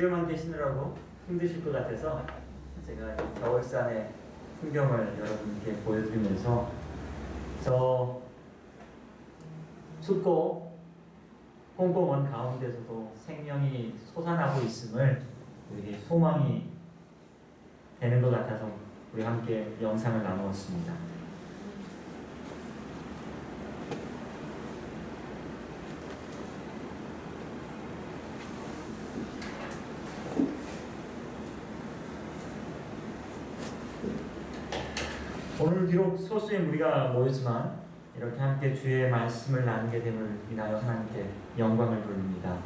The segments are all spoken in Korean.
집에만 계시느라고 힘드실 것 같아서 제가 겨울산의 풍경을 여러분께 보여드리면서 저 춥고 꽁꽁 가운데서도 생명이 솟아나고 있음을 우리에게 소망이 되는 것 같아서 우리 함께 영상을 나누었습니다. 오늘 비록 소수의 무리가 모였지만 이렇게 함께 주의 말씀을 나누게 됨을 인하여 하나님께 영광을 돌립니다.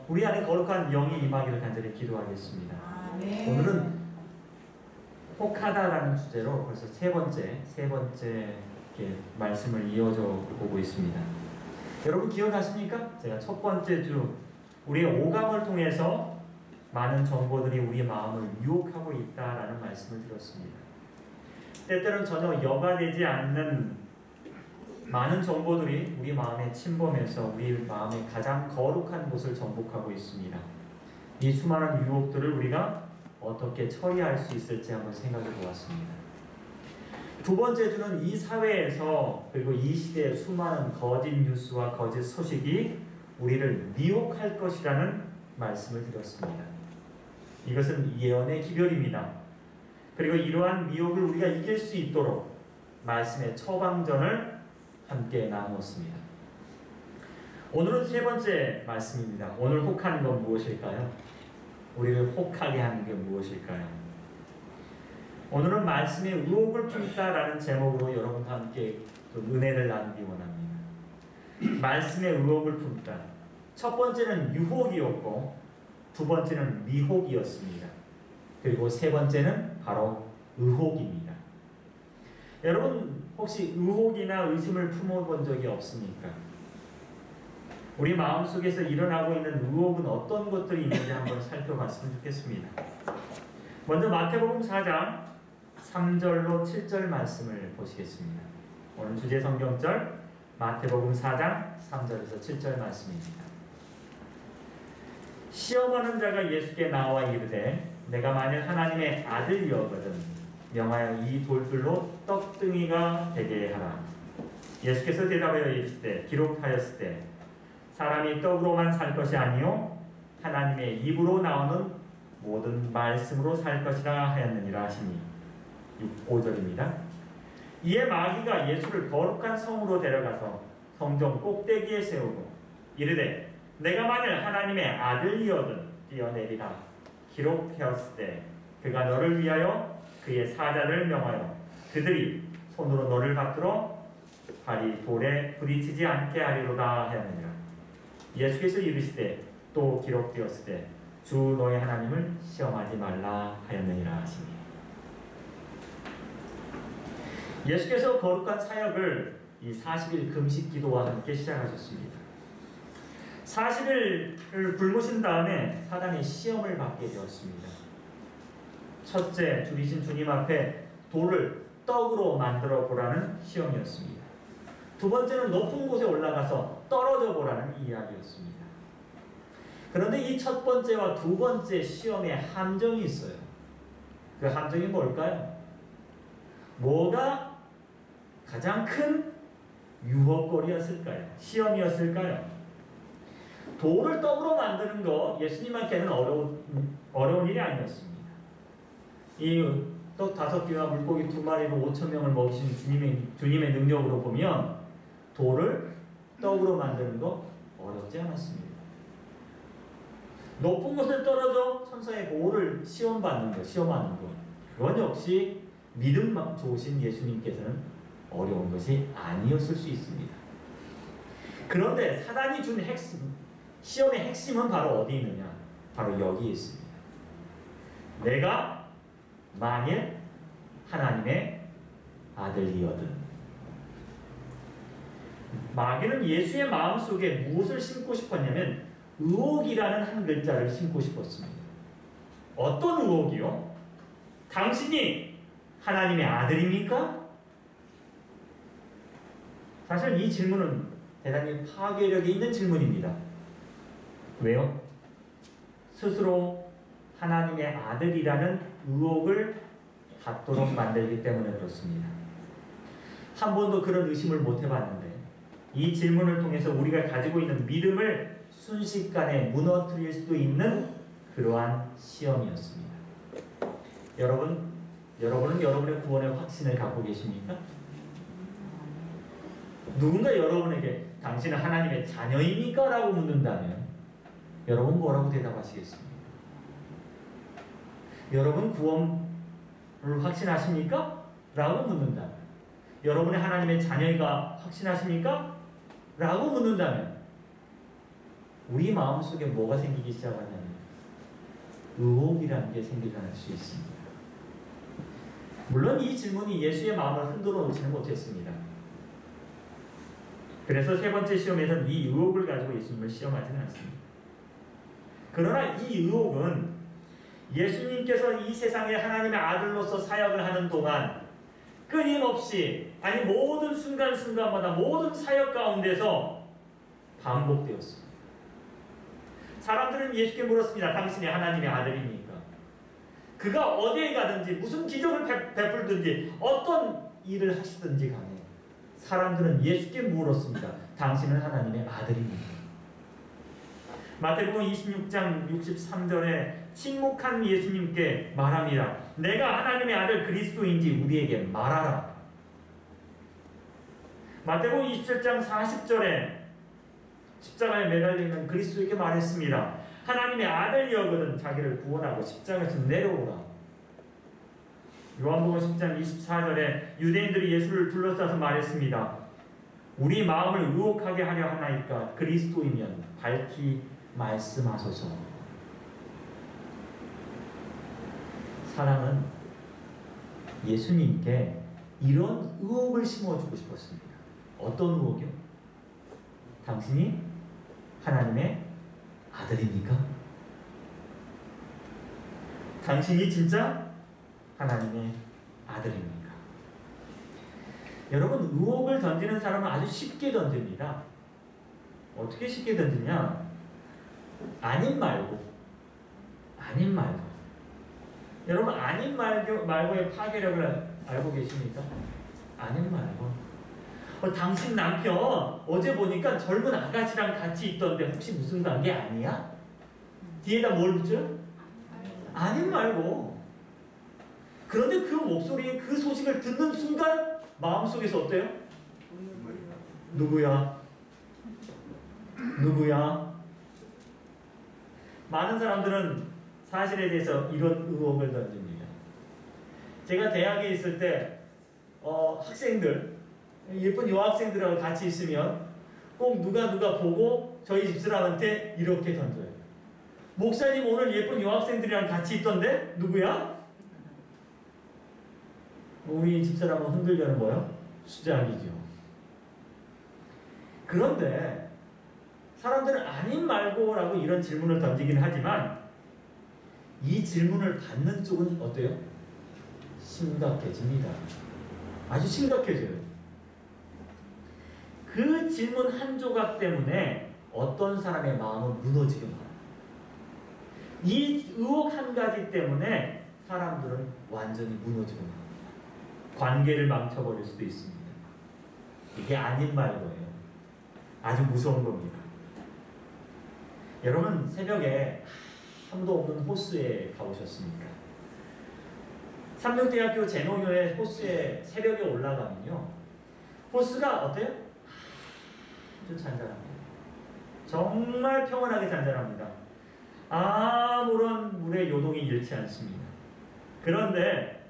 우리 안에 거룩한 영이 임하기를 간절히 기도하겠습니다. 네. 오늘은 혹하다라는 주제로 벌써 세 번째 이렇게 말씀을 이어져 보고 있습니다. 여러분 기억하십니까? 제가 첫 번째 주 우리의 오감을 통해서 많은 정보들이 우리의 마음을 유혹하고 있다라는 말씀을 드렸습니다. 때때로는 전혀 여과되지 않는 많은 정보들이 우리 마음에 침범해서 우리 마음의 가장 거룩한 곳을 정복하고 있습니다. 이 수많은 유혹들을 우리가 어떻게 처리할 수 있을지 한번 생각해 보았습니다. 두 번째 주는 이 사회에서 그리고 이 시대의 수많은 거짓 뉴스와 거짓 소식이 우리를 미혹할 것이라는 말씀을 드렸습니다. 이것은 예언의 기별입니다. 그리고 이러한 미혹을 우리가 이길 수 있도록 말씀의 처방전을 함께 나누었습니다. 오늘은 세 번째 말씀입니다. 오늘 혹하는 건 무엇일까요? 우리를 혹하게 하는 게 무엇일까요? 오늘은 말씀의 의혹을 품다라는 제목으로 여러분과 함께 은혜를 나누기 원합니다. 말씀의 의혹을 품다. 첫 번째는 유혹이었고 두 번째는 미혹이었습니다. 그리고 세 번째는 바로 의혹입니다. 여러분 혹시 의혹이나 의심을 품어본 적이 없습니까? 우리 마음속에서 일어나고 있는 의혹은 어떤 것들이 있는지 한번 살펴봤으면 좋겠습니다. 먼저 마태복음 4장 3절로 7절 말씀을 보시겠습니다. 오늘 주제 성경절 마태복음 4장 3절에서 7절 말씀입니다. 시험하는 자가 예수께 나와 이르되 내가 만일 하나님의 아들이었거든 명하여 이 돌들로 떡등이가 되게 하라. 예수께서 대답하여 이르시되 기록하였으되 사람이 떡으로만 살 것이 아니요 하나님의 입으로 나오는 모든 말씀으로 살 것이라 하였느니라 하시니 5절입니다. 이에 마귀가 예수를 거룩한 성으로 데려가서 성전 꼭대기에 세우고 이르되 내가 만일 하나님의 아들이거든 뛰어내리라. 기록하였으되 그가 너를 위하여 그의 사자를 명하여 그들이 손으로 너를 받들어 발이 돌에 부딪히지 않게 하리로다 하였느니라. 예수께서 이르시되 또 기록되었으되 주 너의 하나님을 시험하지 말라 하였느니라 하시니. 예수께서 거룩한 사역을 이 40일 금식 기도와 함께 시작하셨습니다. 40일을 굶으신 다음에 사단이 시험을 받게 되었습니다. 첫째, 죽이신 주님 앞에 돌을 떡으로 만들어 보라는 시험이었습니다. 두 번째는 높은 곳에 올라가서 떨어져 보라는 이야기였습니다. 그런데 이 첫 번째와 두 번째 시험에 함정이 있어요. 그 함정이 뭘까요? 뭐가 가장 큰 유혹거리였을까요? 시험이었을까요? 돌을 떡으로 만드는 거 예수님한테는 어려운 일이 아니었습니다. 이 떡 5개와 물고기 2마리로 5,000명을 먹이신 주님의 능력으로 보면 돌을 떡으로 만드는 거 어렵지 않았습니다. 높은 곳에 떨어져 천사의 보호를 시험하는 거 그건 역시 믿음 좋으신 예수님께서는 어려운 것이 아니었을 수 있습니다. 그런데 사단이 준 시험의 핵심은 바로 어디 있느냐? 바로 여기 있습니다. 내가 만일 하나님의 아들이거든. 마귀는 예수의 마음속에 무엇을 심고 싶었냐면 의혹이라는 한 글자를 심고 싶었습니다. 어떤 의혹이요? 당신이 하나님의 아들입니까? 사실 이 질문은 대단히 파괴력이 있는 질문입니다. 왜요? 스스로 하나님의 아들이라는 의혹을 갖도록 만들기 때문에 그렇습니다. 한 번도 그런 의심을 못 해봤는데 이 질문을 통해서 우리가 가지고 있는 믿음을 순식간에 무너뜨릴 수도 있는 그러한 시험이었습니다. 여러분은 여러분의 구원의 확신을 갖고 계십니까? 누군가 여러분에게 당신은 하나님의 자녀입니까? 라고 묻는다면 여러분 뭐라고 대답하시겠습니까? 여러분 구원을 확신하십니까? 라고 묻는다면 여러분의 하나님의 자녀가 확신하십니까? 라고 묻는다면 우리 마음속에 뭐가 생기기 시작하냐면 의혹이라는 게 생기게 할 수 있습니다. 물론 이 질문이 예수의 마음을 흔들어 놓지는 못했습니다. 그래서 세 번째 시험에서는 이 의혹을 가지고 예수님을 시험하지는 않습니다. 그러나 이 의혹은 예수님께서 이 세상에 하나님의 아들로서 사역을 하는 동안 끊임없이 모든 순간순간마다 모든 사역 가운데서 반복되었습니다. 사람들은 예수께 물었습니다. 당신이 하나님의 아들입니까? 그가 어디에 가든지 무슨 기적을 베풀든지 어떤 일을 하시든지 간에 사람들은 예수께 물었습니다. 당신은 하나님의 아들입니까? 마태복음 26장 63절에 침묵한 예수님께 말합니다. 내가 하나님의 아들 그리스도인지 우리에게 말하라. 마태복음 27장 40절에 십자가에 매달리는 그리스도에게 말했습니다. 하나님의 아들이여거든 자기를 구원하고 십자가에서 내려오라. 요한복음 10장 24절에 유대인들이 예수를 둘러싸서 말했습니다. 우리 마음을 의혹하게 하려 하나이까 그리스도이면 밝히 말씀하소서. 사랑은 예수님께 이런 의혹을 심어주고 싶었습니다. 어떤 의혹이요? 당신이 하나님의 아들입니까? 당신이 진짜 하나님의 아들입니까? 여러분, 의혹을 던지는 사람은 아주 쉽게 던집니다. 어떻게 쉽게 던지냐? 아님 말고. 여러분, 아님 말고의 파괴력을 알고 계십니까? 아님 말고. 당신 남편 어제 보니까 젊은 아가씨랑 같이 있던데 혹시 무슨 관계 아니야? 뒤에다 뭘 붙여요? 아님 말고. 그런데 그 목소리, 그 소식을 듣는 순간 마음속에서 어때요? 누구야? 많은 사람들은 사실에 대해서 이런 의혹을 던집니다. 제가 대학에 있을 때 학생들, 예쁜 여학생들하고 같이 있으면 꼭 누가 보고 저희 집사람한테 이렇게 던져요. 목사님 오늘 예쁜 여학생들이랑 같이 있던데 누구야? 우리 집사람은 흔들려는 거예요? 수작이죠. 그런데 사람들은 아님 말고라고 이런 질문을 던지긴 하지만 이 질문을 받는 쪽은 어때요? 심각해집니다. 아주 심각해져요. 그 질문 한 조각 때문에 어떤 사람의 마음은 무너지게 말아요. 이 의혹 한 가지 때문에 사람들은 완전히 무너지고 말합니다. 관계를 망쳐버릴 수도 있습니다. 이게 아닌 말이에요. 아주 무서운 겁니다. 여러분, 새벽에 아무도 없는 호수에 가보셨습니까? 삼명대학교 제노교의 호수에 새벽에 올라가면요, 호수가 어때요? 아주 잔잔합니다. 정말 평온하게 잔잔합니다. 아무런 물의 요동이 일치 않습니다. 그런데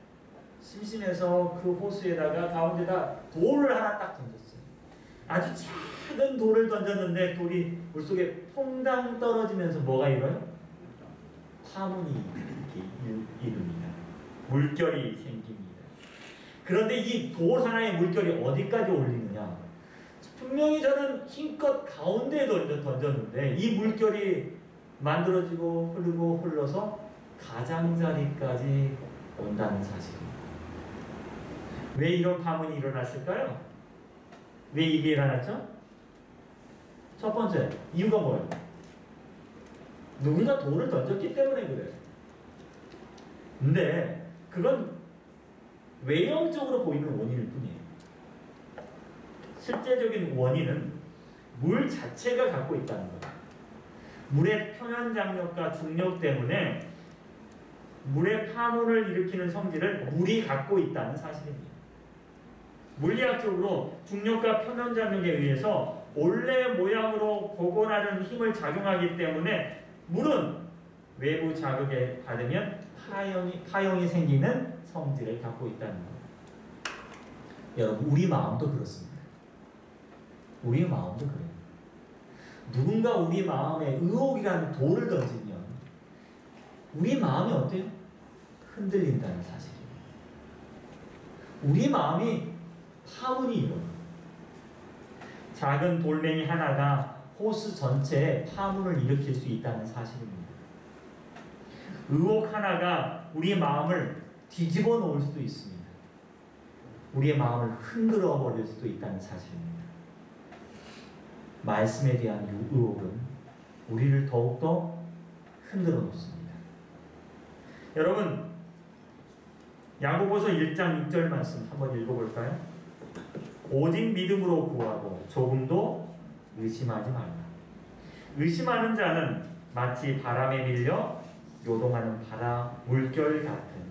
심심해서 그 호수에다가 가운데다 돌을 하나 딱 던졌어요. 아주 작은 돌을 던졌는데 돌이 물속에 퐁당 떨어지면서 뭐가 일어요? 파문이 일어납니다. 물결이 생깁니다. 그런데 이 돌 하나의 물결이 어디까지 올리느냐? 분명히 저는 힘껏 가운데에 던졌는데 이 물결이 만들어지고 흐르고 흘러서 가장자리까지 온다는 사실입니다. 왜 이런 파문이 일어났을까요? 왜 이게 일어났죠? 첫 번째, 이유가 뭐예요? 누군가 돌을 던졌기 때문에 그래요. 근데 그건 외형적으로 보이는 원인일 뿐이에요. 실제적인 원인은 물 자체가 갖고 있다는 거예요. 물의 표면 장력과 중력 때문에 물의 파문을 일으키는 성질을 물이 갖고 있다는 사실입니다. 물리학적으로 중력과 표면 장력에 의해서 원래 모양으로 복원하는 힘을 작용하기 때문에 물은 외부 자극에 받으면 파형이 생기는 성질을 갖고 있다는 거예요. 여러분, 우리 마음도 그렇습니다. 우리 마음도 그래요. 누군가 우리 마음에 의혹이라는 돌을 던지면 우리 마음이 어때요? 흔들린다는 사실이에요. 우리 마음이 파문이 일어나요. 작은 돌멩이 하나가 호수 전체에 파문을 일으킬 수 있다는 사실입니다. 의혹 하나가 우리 마음을 뒤집어 놓을 수도 있습니다. 우리의 마음을 흔들어 버릴 수도 있다는 사실입니다. 말씀에 대한 의혹은 우리를 더욱더 흔들어 놓습니다. 여러분, 야고보서 1장 6절 말씀 한번 읽어볼까요? 오직 믿음으로 구하고 조금도 의심하지 말라. 의심하는 자는 마치 바람에 밀려 요동하는 바다 물결 같으니.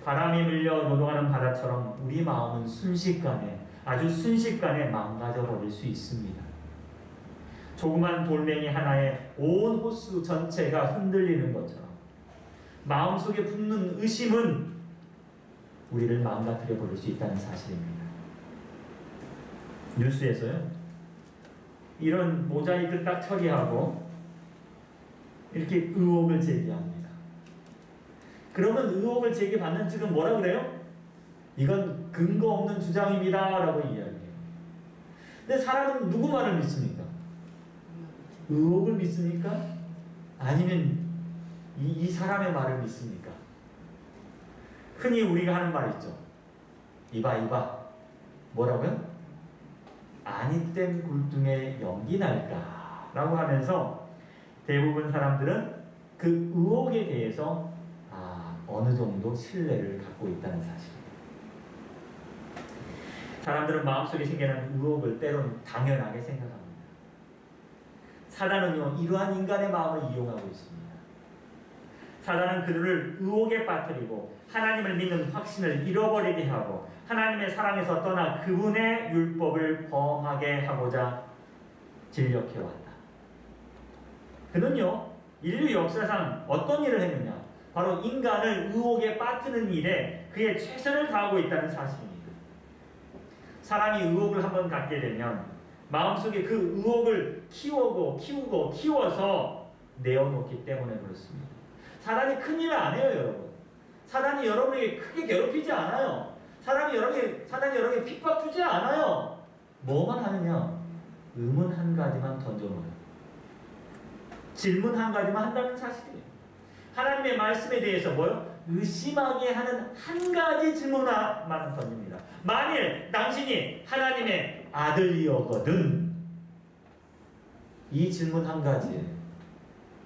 바람에 밀려 요동하는 바다처럼 우리 마음은 아주 순식간에 망가져 버릴 수 있습니다. 조그만 돌멩이 하나에 온 호수 전체가 흔들리는 것처럼 마음속에 붙는 의심은 우리를 망가뜨려 버릴 수 있다는 사실입니다. 뉴스에서요, 이런 모자이크 딱 처리하고 이렇게 의혹을 제기합니다. 그러면 의혹을 제기받는 측은 뭐라 그래요? 이건 근거 없는 주장입니다 라고 이야기해요. 근데 사람은 누구 말을 믿습니까? 의혹을 믿습니까? 아니면 이 사람의 말을 믿습니까? 흔히 우리가 하는 말 있죠. 이봐. 뭐라고요? 아니땐 굴뚝에 연기 날까? 라고 하면서 대부분 사람들은 그 의혹에 대해서 어느 정도 신뢰를 갖고 있다는 사실입니다. 사람들은 마음속에 생기는 의혹을 때로는 당연하게 생각합니다. 사단은요, 이러한 인간의 마음을 이용하고 있습니다. 사단은 그들을 의혹에 빠뜨리고 하나님을 믿는 확신을 잃어버리게 하고 하나님의 사랑에서 떠나 그분의 율법을 범하게 하고자 진력해왔다. 그는요, 인류 역사상 어떤 일을 했느냐? 바로 인간을 의혹에 빠뜨리는 일에 그의 최선을 다하고 있다는 사실입니다. 사람이 의혹을 한번 갖게 되면 마음속에 그 의혹을 키워서 내어놓기 때문에 그렇습니다. 사단이 큰일을 안 해요, 여러분. 사단이 여러분에게 크게 괴롭히지 않아요. 사단이 여러분에게 핍박 주지 않아요. 뭐만 하느냐? 의문 한 가지만 던져놓아요. 질문 한 가지만 한다는 사실이에요. 하나님의 말씀에 대해서 의심하게 하는 한 가지 질문만 던집니다. 만일 당신이 하나님의 아들이었거든, 이 질문 한 가지에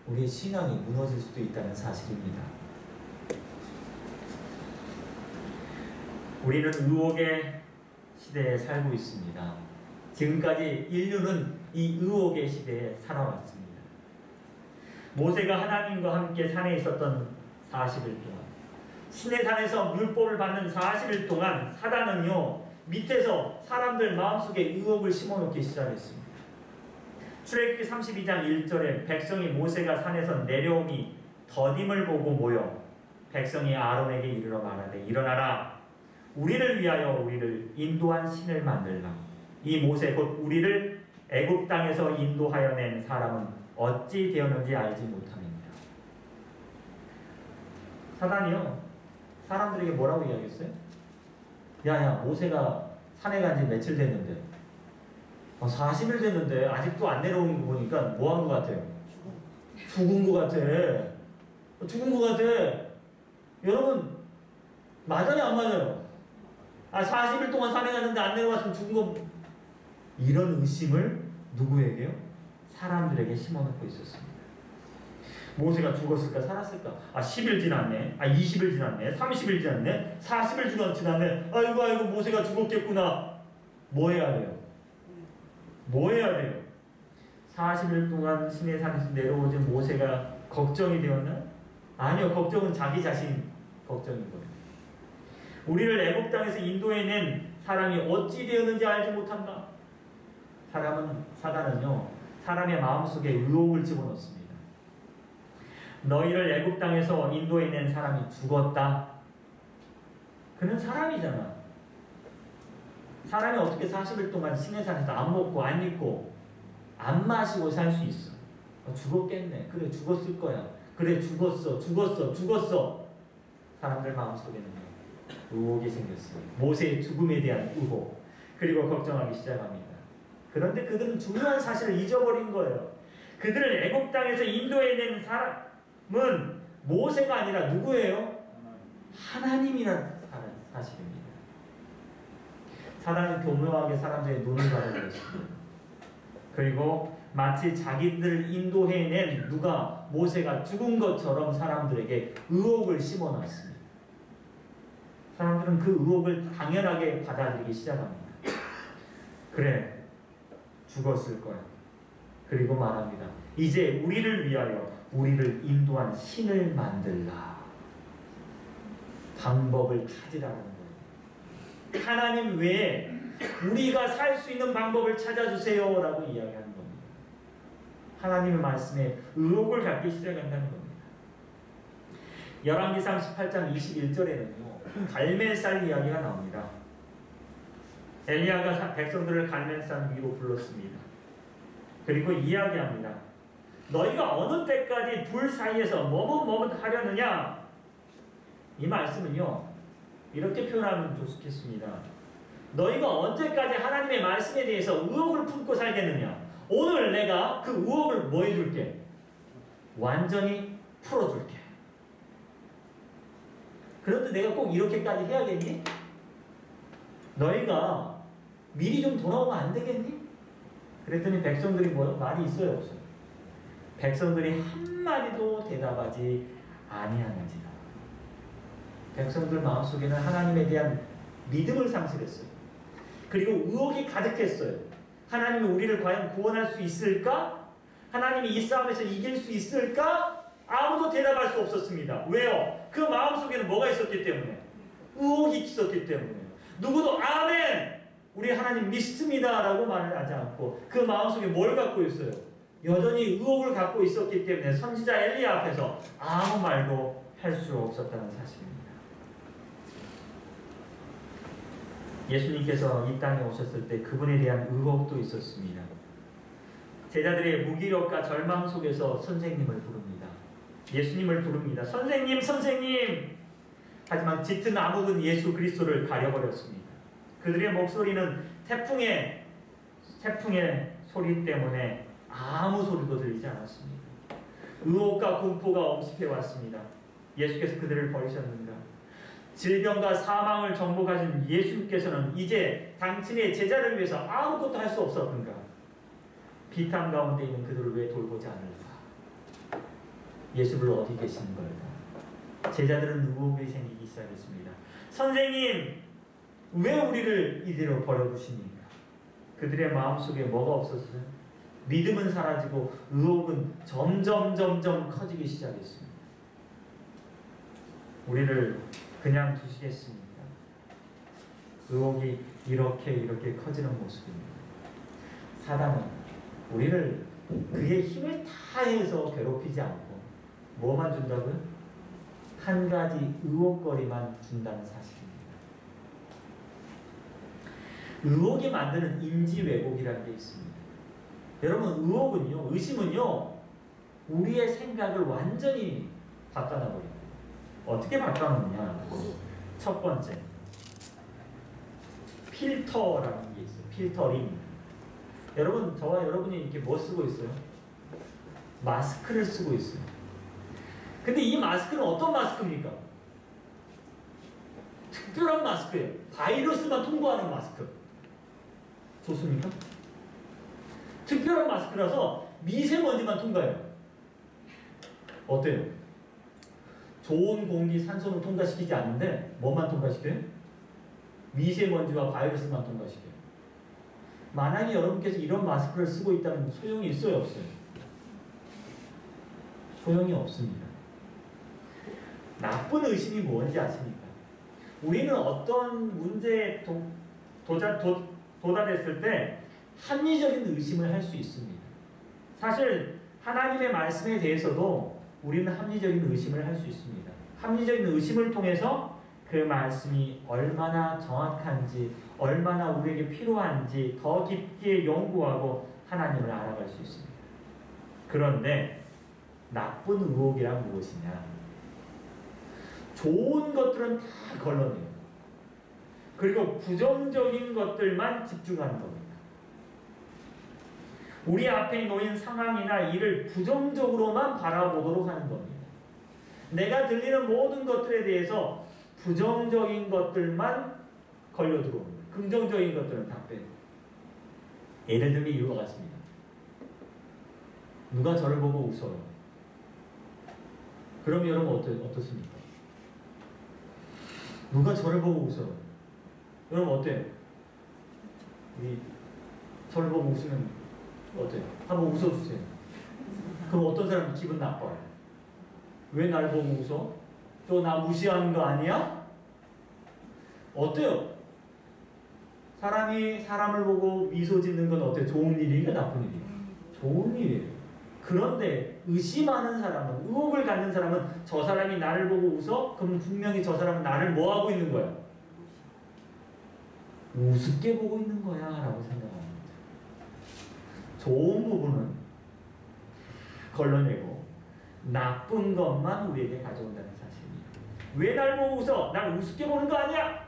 우리의 신앙이 무너질 수도 있다는 사실입니다. 우리는 의혹의 시대에 살고 있습니다. 지금까지 인류는 이 의혹의 시대에 살아왔습니다. 모세가 하나님과 함께 산에 있었던 40일 동안, 시내산에서 율법을 받는 40일 동안 사단은요, 밑에서 사람들 마음속에 의혹을 심어놓기 시작했습니다. 출애굽기 32장 1절에 백성이 모세가 산에서 내려오니 더딤을 보고 모여 백성이 아론에게 이르러 말하되, 일어나라, 우리를 위하여 우리를 인도한 신을 만들라. 이 모세 곧 우리를 애굽 땅에서 인도하여 낸 사람은 어찌 되었는지 알지 못함입니다. 사단이요, 사람들에게 뭐라고 이야기했어요? 야, 모세가 산에 간 지 며칠 됐는데, 40일 됐는데 아직도 안 내려오는 거 보니까 뭐 한 것 같아요? 죽은 것 같아. 여러분, 맞아요, 안 맞아요? 40일 동안 산에 갔는데 안 내려왔으면 죽은 거. 이런 의심을 누구에게요? 사람들에게 심어놓고 있었습니다. 모세가 죽었을까 살았을까? 10일 지났네. 20일 지났네. 30일 지났네. 40일 지났네. 아이고 모세가 죽었겠구나. 뭐 해야 돼요? 뭐 해야 돼요? 40일 동안 시내 산에서 내려오지 모세가 걱정이 되었나? 아니요. 걱정은 자기 자신 걱정인 거예요. 우리를 애굽 땅에서 인도해낸 사람이 어찌 되었는지 알지 못한다. 사단은요, 사람의 마음속에 의혹을 집어넣습니다. 너희를 애굽 땅에서 인도해낸 사람이 죽었다. 그는 사람이잖아. 사람이 어떻게 40일 동안 시내산에서 안 먹고 안 입고 안 마시고 살 수 있어? 죽었겠네. 그래 죽었을 거야. 그래 죽었어. 사람들 마음속에는 의혹이 생겼어요. 모세의 죽음에 대한 의혹. 그리고 걱정하기 시작합니다. 그런데 그들은 중요한 사실을 잊어버린 거예요. 그들을 애굽 땅에서 인도해낸 사람은 모세가 아니라 누구예요? 하나님이라는 사실입니다. 사단은 교묘하게 사람들의 눈을 가려버렸습니다. 그리고 마치 자기들을 인도해낸 누가 모세가 죽은 것처럼 사람들에게 의혹을 심어놨습니다. 사람들은 그 의혹을 당연하게 받아들이기 시작합니다. 그래, 죽었을 거야. 그리고 말합니다. 이제 우리를 위하여 우리를 인도한 신을 만들라. 방법을 찾으라는 거예요. 하나님 외에 우리가 살 수 있는 방법을 찾아주세요 라고 이야기하는 겁니다. 하나님의 말씀에 의혹을 갖기 시작한다는 겁니다. 열왕기상 18장 21절에는요. 갈멜산 이야기가 나옵니다. 엘리야가 백성들을 갈멜산 위로 불렀습니다. 그리고 이야기합니다. 너희가 어느 때까지 둘 사이에서 머뭇머뭇하려느냐? 이 말씀은요. 이렇게 표현하면 좋겠습니다. 너희가 언제까지 하나님의 말씀에 대해서 의혹을 품고 살겠느냐? 오늘 내가 그 의혹을 뭐 해줄게? 완전히 풀어줄게. 그런데 내가 꼭 이렇게까지 해야겠니? 너희가 미리 좀 돌아오면 안 되겠니? 그랬더니 백성들이 말이 있어요, 없어요? 백성들이 한마디도 대답하지 아니하는지라. 백성들 마음속에는 하나님에 대한 믿음을 상실했어요. 그리고 의혹이 가득했어요. 하나님이 우리를 과연 구원할 수 있을까? 하나님이 이 싸움에서 이길 수 있을까? 아무도 대답할 수 없었습니다. 왜요? 그 마음속에는 뭐가 있었기 때문에? 의혹이 있었기 때문에. 누구도 아멘! 우리 하나님 믿습니다 라고 말을 하지 않고 그 마음속에 뭘 갖고 있어요? 여전히 의혹을 갖고 있었기 때문에 선지자 엘리야 앞에서 아무 말도 할 수 없었다는 사실입니다. 예수님께서 이 땅에 오셨을 때 그분에 대한 의혹도 있었습니다. 제자들의 무기력과 절망 속에서 선생님을 부릅니다. 예수님을 부릅니다. 선생님, 선생님! 하지만 짙은 암흑은 예수 그리스도를 가려버렸습니다. 그들의 목소리는 태풍의 소리 때문에 아무 소리도 들리지 않았습니다. 의혹과 공포가 엄습해 왔습니다. 예수께서 그들을 버리셨는가? 질병과 사망을 정복하신 예수님께서는 이제 당신의 제자를 위해서 아무것도 할 수 없었던가? 비탄 가운데 있는 그들을 왜 돌보지 않을까? 예수를 어디 계시는 걸까? 제자들은 의혹이 생기기 시작했습니다. 선생님, 왜 우리를 이대로 버려두십니까? 그들의 마음속에 뭐가 없었어요? 믿음은 사라지고 의혹은 점점 커지기 시작했습니다. 우리를 그냥 두시겠습니까? 의혹이 이렇게 커지는 모습입니다. 사단은 우리를 그의 힘을 다해서 괴롭히지 않고 뭐만 준다고요? 한 가지 의혹거리만 준다는 사실입니다. 의혹이 만드는 인지 왜곡이라는 게 있습니다. 여러분, 의혹은요, 의심은요, 우리의 생각을 완전히 바꿔놔버립니다. 어떻게 바꿔놓느냐? 첫 번째, 필터라는 게 있어요. 필터링. 여러분, 저와 여러분이 이렇게 뭐 쓰고 있어요? 마스크를 쓰고 있어요. 근데 이 마스크는 어떤 마스크입니까? 특별한 마스크예요. 바이러스만 통과하는 마스크. 좋습니까? 특별한 마스크라서 미세먼지만 통과해요. 어때요? 좋은 공기, 산소는 통과시키지 않는데 뭐만 통과시켜요? 미세먼지와 바이러스만 통과시켜요. 만약에 여러분께서 이런 마스크를 쓰고 있다면 소용이 있어요, 없어요? 소용이 없습니다. 나쁜 의심이 뭔지 아십니까? 우리는 어떤 문제에 도달했을 때 합리적인 의심을 할 수 있습니다. 사실 하나님의 말씀에 대해서도 우리는 합리적인 의심을 할 수 있습니다. 합리적인 의심을 통해서 그 말씀이 얼마나 정확한지, 얼마나 우리에게 필요한지 더 깊게 연구하고 하나님을 알아갈 수 있습니다. 그런데 나쁜 의혹이란 무엇이냐? 좋은 것들은 다 걸러내요. 그리고 부정적인 것들만 집중하는 겁니다. 우리 앞에 놓인 상황이나 일을 부정적으로만 바라보도록 하는 겁니다. 내가 들리는 모든 것들에 대해서 부정적인 것들만 걸려 들어옵니다. 긍정적인 것들은 다 빼고. 예를 들면 이유가 같습니다. 누가 저를 보고 웃어요. 그럼 여러분 어떻습니까? 누가 저를 보고 웃어요. 여러분 어때요? 저를 보고 웃으면 어때요? 한번 웃어주세요. 그럼 어떤 사람은 기분 나빠요. 왜 날 보고 웃어? 또 나 무시하는 거 아니야? 어때요? 사람이 사람을 보고 미소 짓는 건 어때요? 좋은 일이에요? 나쁜 일이에요? 좋은 일이에요. 그런데 의심하는 사람은, 의혹을 갖는 사람은 저 사람이 나를 보고 웃어? 그럼 분명히 저 사람은 나를 뭐 하고 있는 거야? 우습게 보고 있는 거야 라고 생각합니다. 좋은 부분은 걸러내고 나쁜 것만 우리에게 가져온다는 사실입니다. 왜 날 보고 웃어? 날 우습게 보는 거 아니야?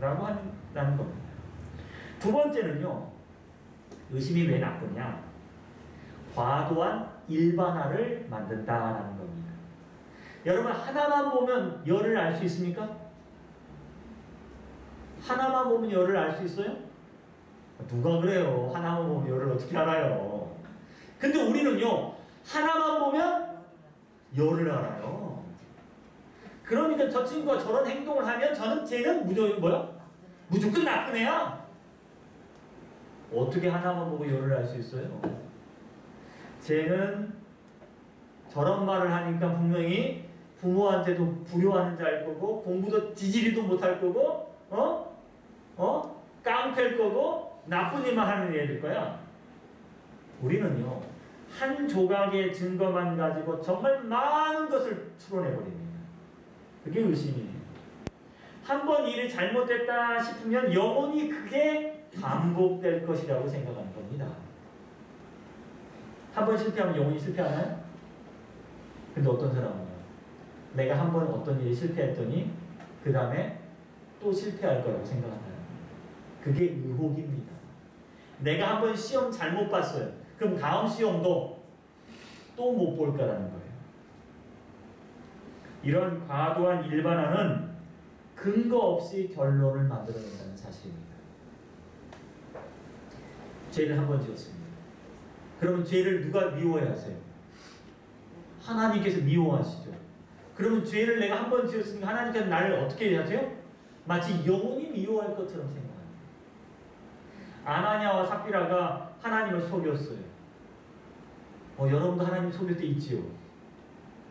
라고 한다는 겁니다. 두 번째는요. 의심이 왜 나쁘냐? 과도한 일반화를 만든다라는 겁니다. 여러분 하나만 보면 열을 알 수 있습니까? 하나만 보면 열을 알 수 있어요? 누가 그래요? 하나만 보면 열을 어떻게 알아요? 근데 우리는요. 하나만 보면 열을 알아요. 그러니까 저 친구가 저런 행동을 하면 쟤는 무조건 나쁜 애야. 어떻게 하나만 보고 열을 알 수 있어요? 쟤는 저런 말을 하니까 분명히 부모한테도 불효하는 자일 거고 공부도 지지리도 못할 거고 깡패일 거고 나쁜 일만 하는 애일 거야. 우리는요. 한 조각의 증거만 가지고 정말 많은 것을 추론해버립니다. 그게 의심이에요. 한 번 일이 잘못됐다 싶으면 영원히 그게 반복될 것이라고 생각하는 겁니다. 한 번 실패하면 영원히 실패하나요? 근데 어떤 사람은요. 내가 한 번 어떤 일이 실패했더니 그 다음에 또 실패할 거라고 생각한다는 거예요. 그게 의혹입니다. 내가 한 번 시험 잘못 봤어요. 그럼 다음 시험도 또 못 볼 거라는 거예요. 이런 과도한 일반화는 근거 없이 결론을 만들어낸다는 사실입니다. 죄를 한 번 지었습니다. 그러면 죄를 누가 미워해 하세요? 하나님께서 미워하시죠. 그러면 죄를 내가 한 번 지었으니까 하나님께서 나를 어떻게 하세요? 마치 영원히 미워할 것처럼 생각합니다. 아나니아와 삽비라가 하나님을 속였어요. 여러분도 하나님 속일 때 있지요.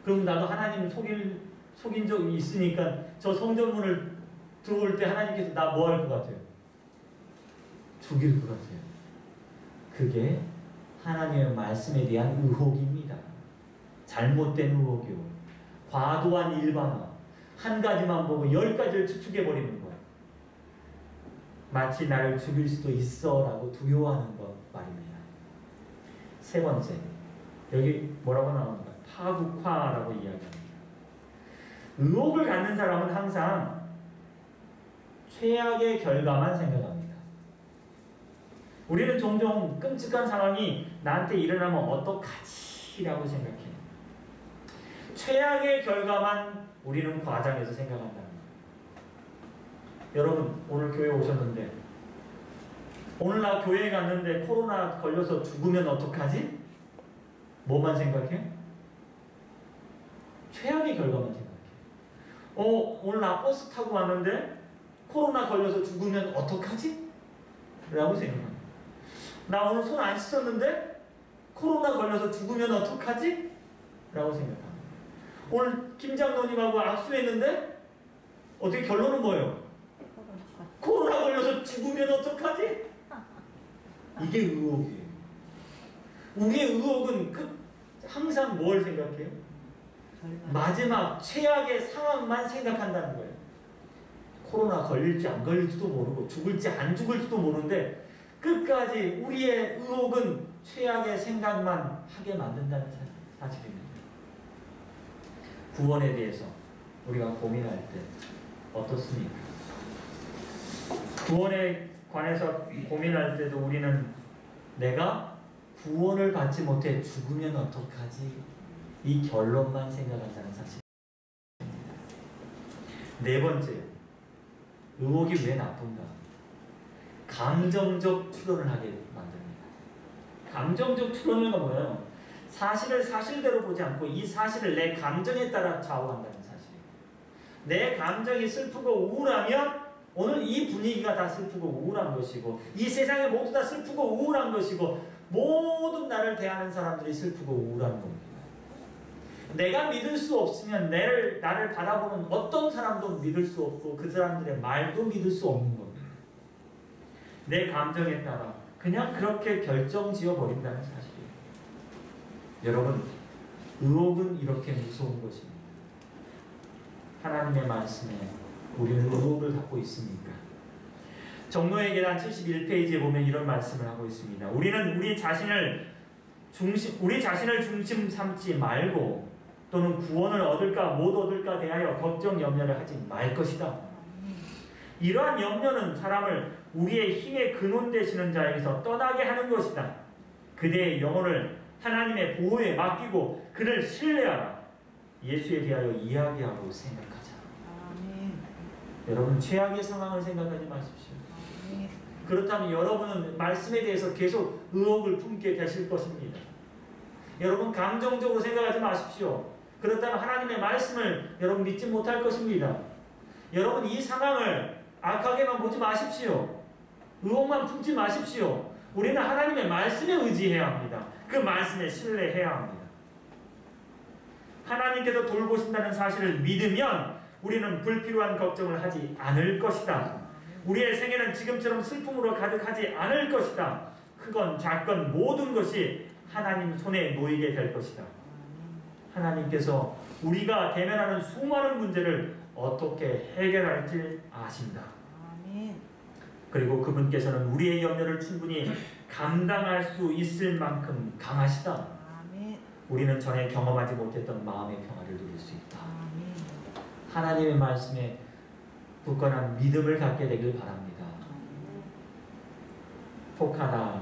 그럼 나도 하나님 속인 적이 있으니까 저 성전문을 들어올 때 하나님께서 나 뭐 할 것 같아요? 죽일 것 같아요. 그게 하나님의 말씀에 대한 의혹입니다. 잘못된 의혹이요. 과도한 일반화. 한 가지만 보고 10가지를 추측해버리는 것. 마치 나를 죽일 수도 있어 라고 두려워하는 것 말입니다. 세 번째. 여기 뭐라고 나옵니까? 파국화라고 이야기합니다. 의혹을 갖는 사람은 항상 최악의 결과만 생각합니다. 우리는 종종 끔찍한 상황이 나한테 일어나면 어떡하지? 라고 생각해요. 최악의 결과만 우리는 과장해서 생각한다는 거예요. 여러분 오늘 교회 오셨는데 오늘 나 교회에 갔는데 코로나 걸려서 죽으면 어떡하지? 뭐만 생각해요? 최악의 결과만 생각해요. 오늘 나 버스 타고 왔는데 코로나 걸려서 죽으면 어떡하지? 라고 생각합니다. 나 오늘 손 안 씻었는데 코로나 걸려서 죽으면 어떡하지? 라고 생각합니다. 오늘 김장로님하고 악수했는데 어떻게 결론은 뭐예요? 코로나 걸려서 죽으면 어떡하지? 이게 의혹이에요. 우리의 의혹은 항상 뭘 생각해요? 마지막 최악의 상황만 생각한다는 거예요. 코로나 걸릴지 안 걸릴지도 모르고 죽을지 안 죽을지도 모르는데 끝까지 우리의 의혹은 최악의 생각만 하게 만든다는 사실입니다. 구원에 대해서 우리가 고민할 때 어떻습니까? 구원에 관해서 고민할 때도 우리는 내가 구원을 받지 못해 죽으면 어떡하지? 이 결론만 생각한다는 사실입니다. 네 번째, 의혹이 왜 나쁜가? 감정적 추론을 하게 만듭니다. 감정적 추론은 뭐예요? 사실을 사실대로 보지 않고 이 사실을 내 감정에 따라 좌우한다는 사실이에요. 내 감정이 슬프고 우울하면 오늘 이 분위기가 다 슬프고 우울한 것이고 이 세상이 모두 다 슬프고 우울한 것이고 모든 나를 대하는 사람들이 슬프고 우울한 겁니다. 내가 믿을 수 없으면 나를 바라보는 어떤 사람도 믿을 수 없고 그 사람들의 말도 믿을 수 없는 겁니다. 내 감정에 따라 그냥 그렇게 결정지어 버린다는 사실이에요. 여러분, 의혹은 이렇게 무서운 것입니다. 하나님의 말씀에 우리는 의혹을 갖고 있습니까? 정노의 계단 71페이지에 보면 이런 말씀을 하고 있습니다. 우리는 우리 자신을 중심 삼지 말고 또는 구원을 얻을까 못 얻을까 대하여 걱정 염려를 하지 말 것이다. 이러한 염려는 사람을 우리의 힘의 근원 되시는 자에게서 떠나게 하는 것이다. 그대의 영혼을 하나님의 보호에 맡기고 그를 신뢰하라. 예수에 대하여 이야기하고 생각하자. 아멘. 여러분, 최악의 상황을 생각하지 마십시오. 아멘. 그렇다면 여러분은 말씀에 대해서 계속 의혹을 품게 되실 것입니다. 여러분, 감정적으로 생각하지 마십시오. 그렇다면 하나님의 말씀을 여러분 믿지 못할 것입니다. 여러분, 이 상황을 악하게만 보지 마십시오. 의혹만 품지 마십시오. 우리는 하나님의 말씀에 의지해야 합니다. 그 말씀에 신뢰해야 합니다. 하나님께서 돌보신다는 사실을 믿으면 우리는 불필요한 걱정을 하지 않을 것이다. 우리의 생애는 지금처럼 슬픔으로 가득하지 않을 것이다. 크건 작건 모든 것이 하나님 손에 놓이게 될 것이다. 하나님께서 우리가 대면하는 수많은 문제를 어떻게 해결할지 아신다. 그리고 그분께서는 우리의 염려를 충분히 감당할 수 있을 만큼 강하시다. 우리는 전에 경험하지 못했던 마음의 평화를 누릴 수 있다. 하나님의 말씀에 굳건한 믿음을 갖게 되길 바랍니다. 혹하나,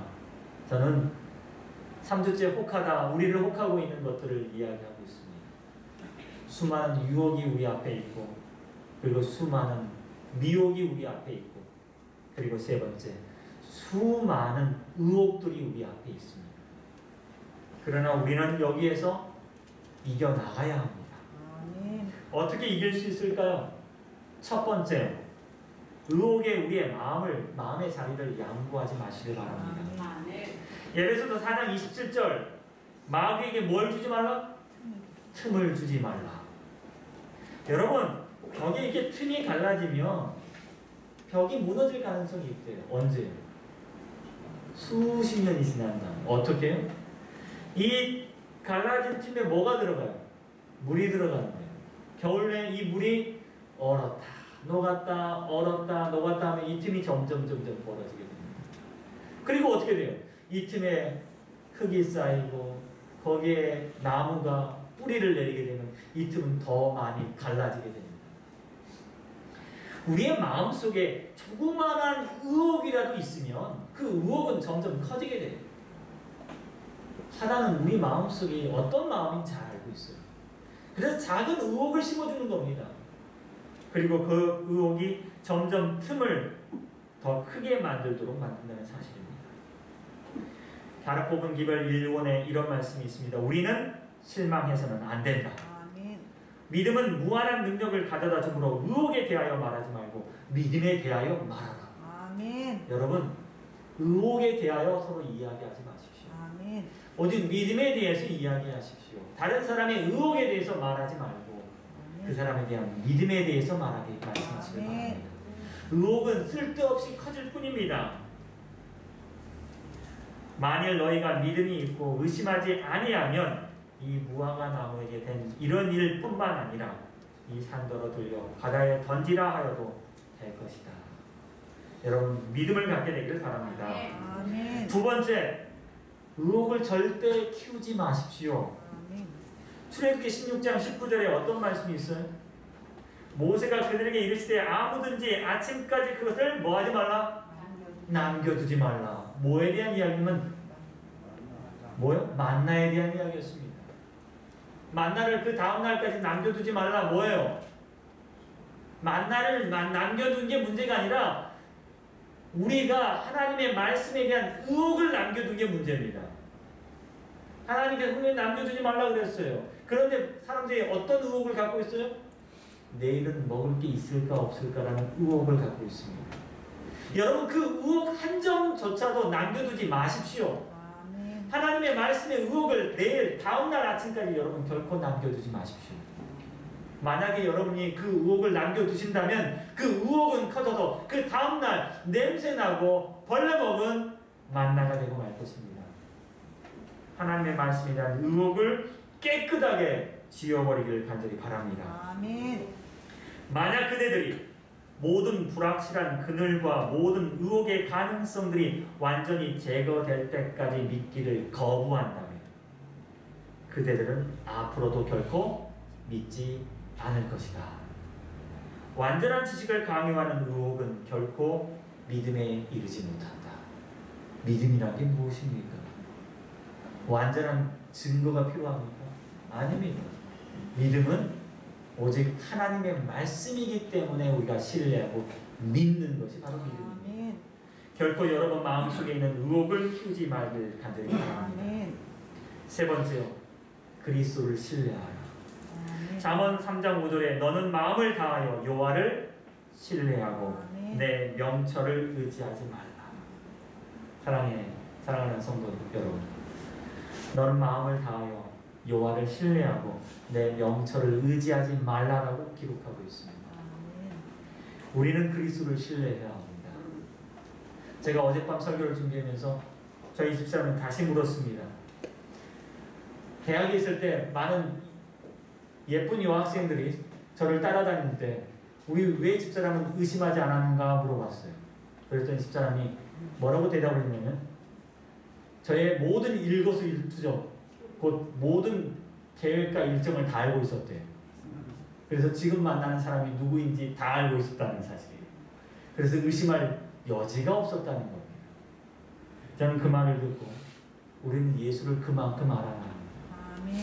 저는 3주째 혹하다, 우리를 혹하고 있는 것들을 이야기하고 있습니다. 수많은 유혹이 우리 앞에 있고, 그리고 수많은 미혹이 우리 앞에 있고, 그리고 세 번째, 수많은 의혹들이 우리 앞에 있습니다. 그러나 우리는 여기에서 이겨나가야 합니다. 어떻게 이길 수 있을까요? 첫 번째, 의혹에 우리의 마음의 자리를 양보하지 마시길 바랍니다. 예배소서 4장 27절, 마귀에게 뭘 주지 말라? 틈을 주지 말라. 여러분, 벽에 이렇게 틈이 갈라지면 벽이 무너질 가능성이 있대요. 언제? 수십 년이 지난 다음에. 어떻게 해요? 이 갈라진 틈에 뭐가 들어가요? 물이 들어가는 거예요. 겨울에 이 물이 얼었다, 녹았다, 얼었다, 녹았다 하면 이 틈이 점점 벌어지게 됩니다. 그리고 어떻게 돼요? 이 틈에 흙이 쌓이고 거기에 나무가 뿌리를 내리게 되면 이 틈은 더 많이 갈라지게 됩니다. 우리의 마음속에 조그마한 의혹이라도 있으면 그 의혹은 점점 커지게 돼요. 사단은 우리 마음속에 어떤 마음인지 잘 알고 있어요. 그래서 작은 의혹을 심어주는 겁니다. 그리고 그 의혹이 점점 틈을 더 크게 만들도록 만든다는 사실입니다. 다른 뽑은 기별 1권에 이런 말씀이 있습니다. 우리는 실망해서는 안 된다. 아멘. 믿음은 무한한 능력을 가져다 주므로 의혹에 대하여 말하지 말고 믿음에 대하여 말하라. 아멘. 여러분, 의혹에 대하여 서로 이야기하지 마십시오. 아멘. 오직 믿음에 대해서 이야기하십시오. 다른 사람의 의혹에 대해서 말하지 말고 그 사람에 대한 믿음에 대해서 말하게 말씀하시길 바랍니다. 의혹은 쓸데없이 커질 뿐입니다. 만일 너희가 믿음이 있고 의심하지 아니하면 이 무화과 나무에게 된 이런 일뿐만 아니라 이 산더러 돌려 바다에 던지라 하여도 될 것이다. 여러분, 믿음을 갖게 되기를 바랍니다. 아멘. 두 번째, 의혹을 절대 키우지 마십시오. 아멘. 출애굽기 16장 19절에 어떤 말씀이 있어요? 모세가 그들에게 이르시되 아무든지 아침까지 그것을 뭐하지 말라? 남겨두지 말라. 뭐에 대한 이야기면 뭐요? 만나에 대한 이야기였습니다. 만나를 그 다음날까지 남겨두지 말라. 뭐예요? 만나를 남겨둔 게 문제가 아니라 우리가 하나님의 말씀에 대한 의혹을 남겨둔 게 문제입니다. 하나님께서 분명히 남겨두지 말라 그랬어요. 그런데 사람들이 어떤 의혹을 갖고 있어요? 내일은 먹을 게 있을까 없을까라는 의혹을 갖고 있습니다. 여러분, 그 의혹 한 점조차도 남겨두지 마십시오. 아멘. 하나님의 말씀의 의혹을 내일 다음날 아침까지 여러분 결코 남겨두지 마십시오. 만약에 여러분이 그 의혹을 남겨두신다면 그 의혹은 커져서 그 다음날 냄새나고 벌레먹은 만나가 되고 말 것입니다. 하나님의 말씀에 대한 의혹을 깨끗하게 지워버리기를 간절히 바랍니다. 아멘. 만약 그대들이 모든 불확실한 그늘과 모든 의혹의 가능성들이 완전히 제거될 때까지 믿기를 거부한다면 그대들은 앞으로도 결코 믿지 않을 것이다. 완전한 지식을 강요하는 의혹은 결코 믿음에 이르지 못한다. 믿음이란 게 무엇입니까? 완전한 증거가 필요합니까? 아닙니다. 믿음은 오직 하나님의 말씀이기 때문에 우리가 신뢰하고 믿는 것이 바로 믿음입니다. 아멘. 결코 여러분 마음속에 있는 의혹을 키우지 말길 간절히 바랍니다. 아멘. 세 번째요, 그리스도를 신뢰하라. 아멘. 잠언 3장 5절에 너는 마음을 다하여 여호와를 신뢰하고 아멘. 내 명철을 의지하지 말라. 사랑하는 성도 여러분, 너는 마음을 다하여 여호와를 신뢰하고 내 명철을 의지하지 말라라고 기록하고 있습니다. 아멘. 우리는 그리스도를 신뢰해야 합니다. 제가 어젯밤 설교를 준비하면서 저희 집사람은 다시 물었습니다. 대학에 있을 때 많은 예쁜 여학생들이 저를 따라다닐 때 우리 왜 집사람은 의심하지 않았는가 물어봤어요. 그랬더니 집사람이 뭐라고 대답을 했냐면 저의 모든 일거수일투족 곧 모든 계획과 일정을 다 알고 있었대요. 그래서 지금 만나는 사람이 누구인지 다 알고 있었다는 사실이에요. 그래서 의심할 여지가 없었다는 겁니다. 저는 그 말을 듣고 우리는 예수를 그만큼 알아야 합니다. 아멘.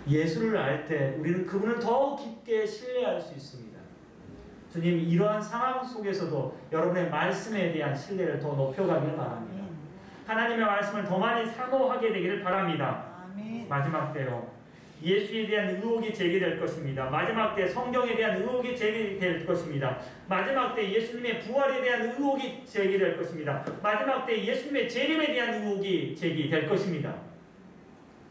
예수를 알 때 우리는 그분을 더 깊게 신뢰할 수 있습니다. 주님, 이러한 상황 속에서도 여러분의 말씀에 대한 신뢰를 더 높여가기를 바랍니다. 하나님의 말씀을 더 많이 사모하게 되기를 바랍니다. 아멘. 마지막 때요, 예수에 대한 의혹이 제기될 것입니다. 마지막 때 성경에 대한 의혹이 제기될 것입니다. 마지막 때 예수님의 부활에 대한 의혹이 제기될 것입니다. 마지막 때 예수님의 재림에 대한 의혹이 제기될 것입니다.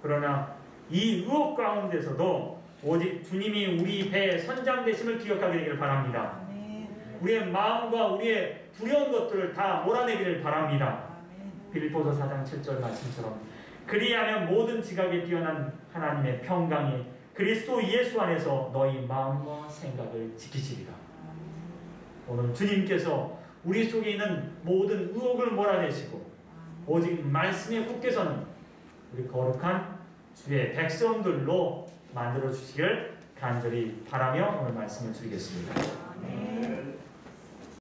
그러나 이 의혹 가운데서도 오직 주님이 우리 배의 선장 되심을 기억하게 되기를 바랍니다. 아멘. 우리의 마음과 우리의 두려운 것들을 다 몰아내기를 바랍니다. 아멘. 빌립보서 4장 7절 말씀처럼 그리하면 모든 지각에 뛰어난 하나님의 평강이 그리스도 예수 안에서 너희 마음과 생각을 지키시리라. 오늘 주님께서 우리 속에 있는 모든 의혹을 몰아내시고 오직 말씀에 굳게 서는 우리 거룩한 주의 백성들로 만들어 주시기를 간절히 바라며 오늘 말씀을 드리겠습니다. 아멘.